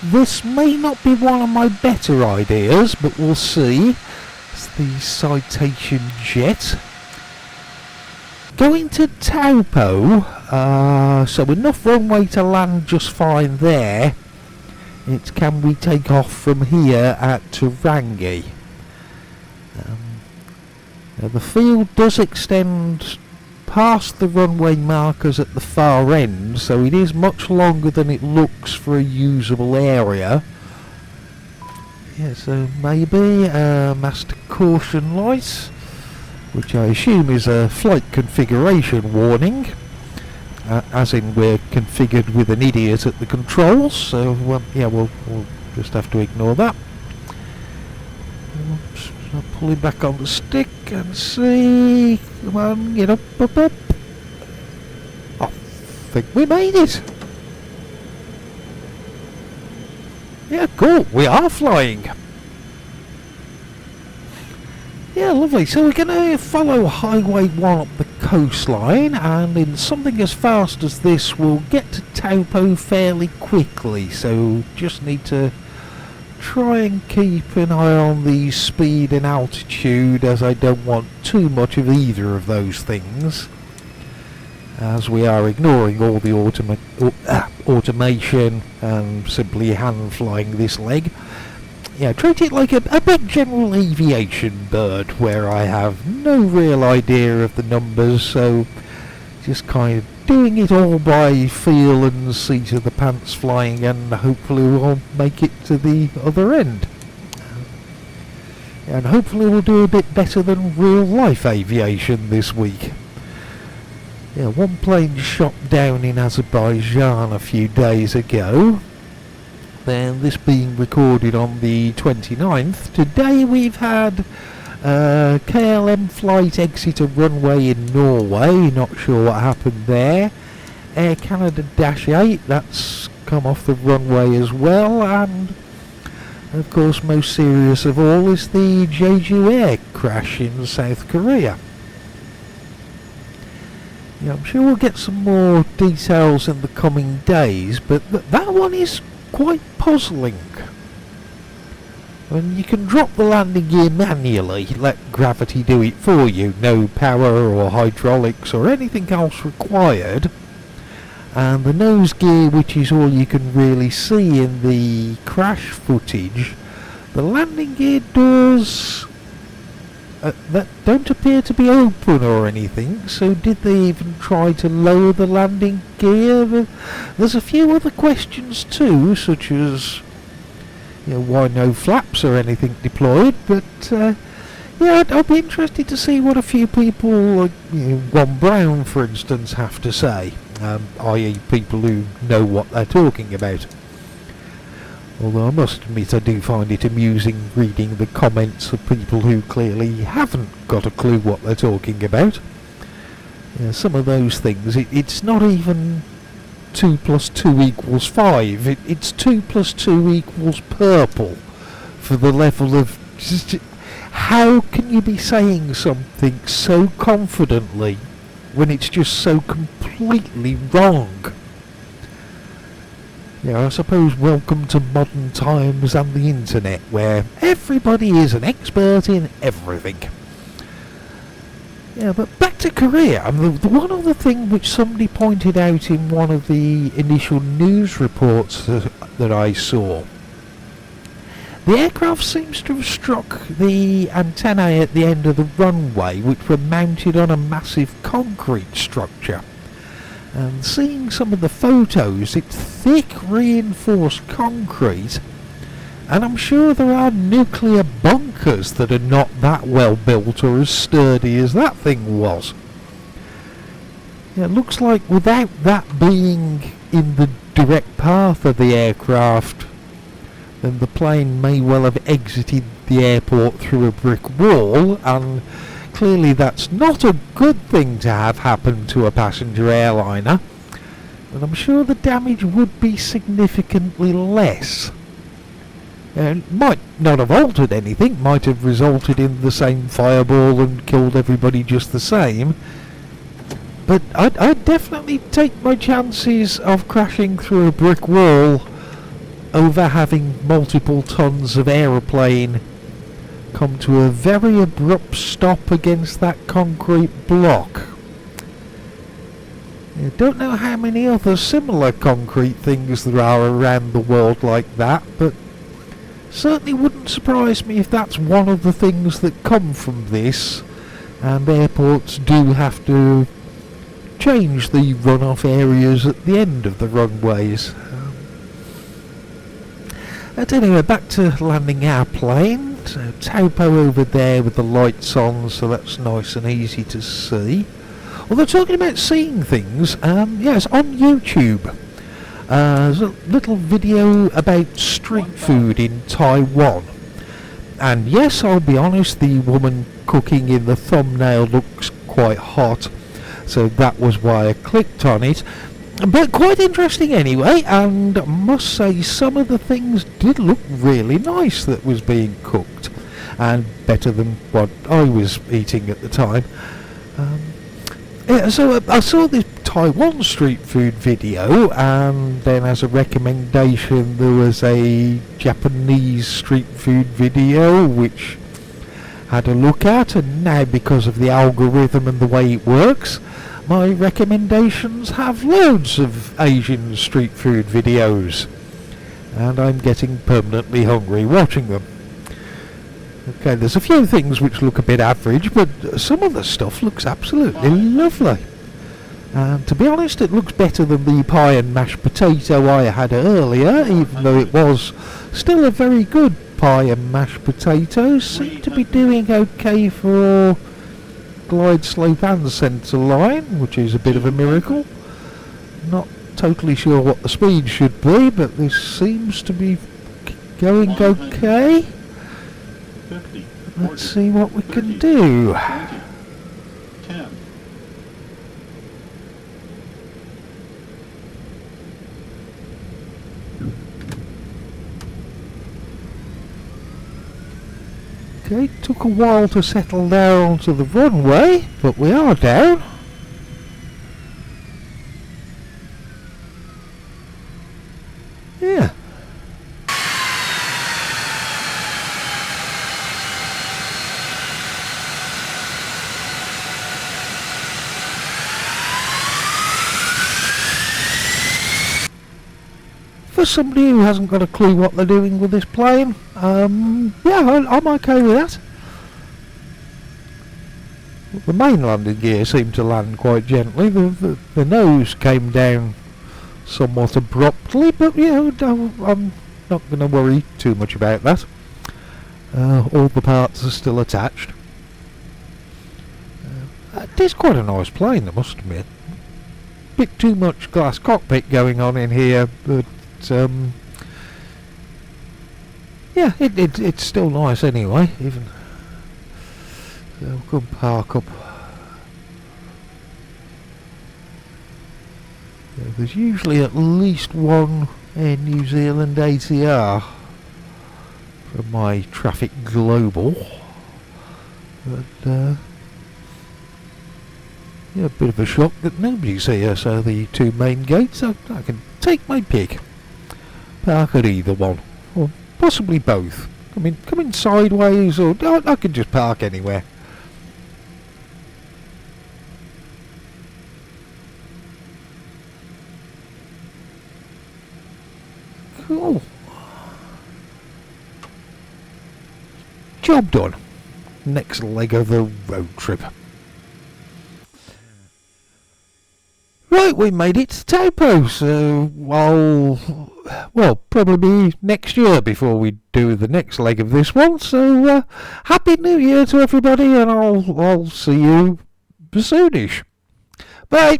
This may not be one of my better ideas, but we'll see. It's the Citation Jet. Going to Taupo, so enough runway to land just fine there. It's can we take off from here at Tarangi. Now the field does extend past the runway markers at the far end, so it is much longer than it looks for a usable area. Yeah, so maybe master caution light, which I assume is a flight configuration warning, as in we're configured with an idiot at the controls, so yeah, we'll just have to ignore that. Oops, I'll pull it back on the stick and see. Come on, get up. I think we made it. Yeah, cool, we are flying. Yeah, lovely. So we're going to follow Highway 1 up the coastline, and in something as fast as this we'll get to Taupo fairly quickly, so just need to try and keep an eye on the speed and altitude, as I don't want too much of either of those things, as we are ignoring all the automation and simply hand flying this leg. Yeah, treat it like a big general aviation bird, where I have no real idea of the numbers, so just kind of doing it all by feel and seat of the pants flying, and hopefully we'll make it to the other end. And hopefully we'll do a bit better than real life aviation this week. Yeah, one plane shot down in Azerbaijan a few days ago. Then this being recorded on the 29th. Today we've had KLM flight exit a runway in Norway, not sure what happened there. Air Canada -8, that's come off the runway as well, and of course most serious of all is the Jeju Air crash in South Korea. Yeah, I'm sure we'll get some more details in the coming days, but that one is quite puzzling. And you can drop the landing gear manually, let gravity do it for you, no power or hydraulics or anything else required. And the nose gear, which is all you can really see in the crash footage, the landing gear doors that don't appear to be open or anything, so did they even try to lower the landing gear? There's a few other questions too, such as, you know, why no flaps or anything deployed, but yeah, I'll be interested to see what a few people, like, you know, Ron Brown for instance, have to say, i.e. people who know what they're talking about. Although I must admit I do find it amusing reading the comments of people who clearly haven't got a clue what they're talking about. Yeah, some of those things, it's not even 2 + 2 = 5, it's 2 + 2 = purple, for the level of... How can you be saying something so confidently when it's just so completely wrong? Yeah, I suppose welcome to modern times and the internet, where everybody is an expert in everything. Yeah, but back to Korea. The one other thing which somebody pointed out in one of the initial news reports that I saw, the aircraft seems to have struck the antennae at the end of the runway, which were mounted on a massive concrete structure. And seeing some of the photos, it's thick reinforced concrete, and I'm sure there are nuclear bunkers that are not that well built or as sturdy as that thing was. Yeah, it looks like without that being in the direct path of the aircraft, then the plane may well have exited the airport through a brick wall, and clearly that's not a good thing to have happen to a passenger airliner, and I'm sure the damage would be significantly less. And it might not have altered anything, might have resulted in the same fireball and killed everybody just the same, but I'd definitely take my chances of crashing through a brick wall over having multiple tons of aeroplane come to a very abrupt stop against that concrete block. I don't know how many other similar concrete things there are around the world like that, but certainly wouldn't surprise me if that's one of the things that come from this, and airports do have to change the runoff areas at the end of the runways. But anyway, back to landing our plane. So Taupo over there with the lights on, so that's nice and easy to see. Although talking about seeing things, yes, on YouTube, there's a little video about street food in Taiwan. And yes, I'll be honest, the woman cooking in the thumbnail looks quite hot, so that was why I clicked on it. But quite interesting anyway, and I must say some of the things did look really nice that was being cooked, and better than what I was eating at the time. Yeah, so I saw this Taiwan street food video, and then as a recommendation there was a Japanese street food video which I had a look at, and now because of the algorithm and the way it works, my recommendations have loads of Asian street food videos, and I'm getting permanently hungry watching them. Okay, there's a few things which look a bit average, but some of the stuff looks absolutely lovely. And to be honest, it looks better than the pie and mashed potato I had earlier, even though it was still a very good pie and mashed potato. Seem to be doing okay for glide slope and centre line, which is a bit of a miracle. Not totally sure what the speed should be, but this seems to be going okay. Let's see what we can do. Okay, took a while to settle down onto the runway, but we are down. Yeah. For somebody who hasn't got a clue what they're doing with this plane, yeah, I'm okay with that. The main landing gear seemed to land quite gently. The nose came down somewhat abruptly, but you know, I'm not going to worry too much about that. All the parts are still attached. It is quite a nice plane, I must admit. Bit too much glass cockpit going on in here, but yeah, it's still nice anyway. Even so, we'll park up. Yeah, there's usually at least one Air New Zealand ATR from my Traffic Global, but yeah, a bit of a shock that nobody's here. So the two main gates, I can take my pick. Park at either one, or possibly both. Come in sideways, or I could just park anywhere. Cool. Job done. Next leg of the road trip. Right, we made it to Taupo, so well, probably next year before we do the next leg of this one. So Happy New Year to everybody, and I'll see you soonish. Bye.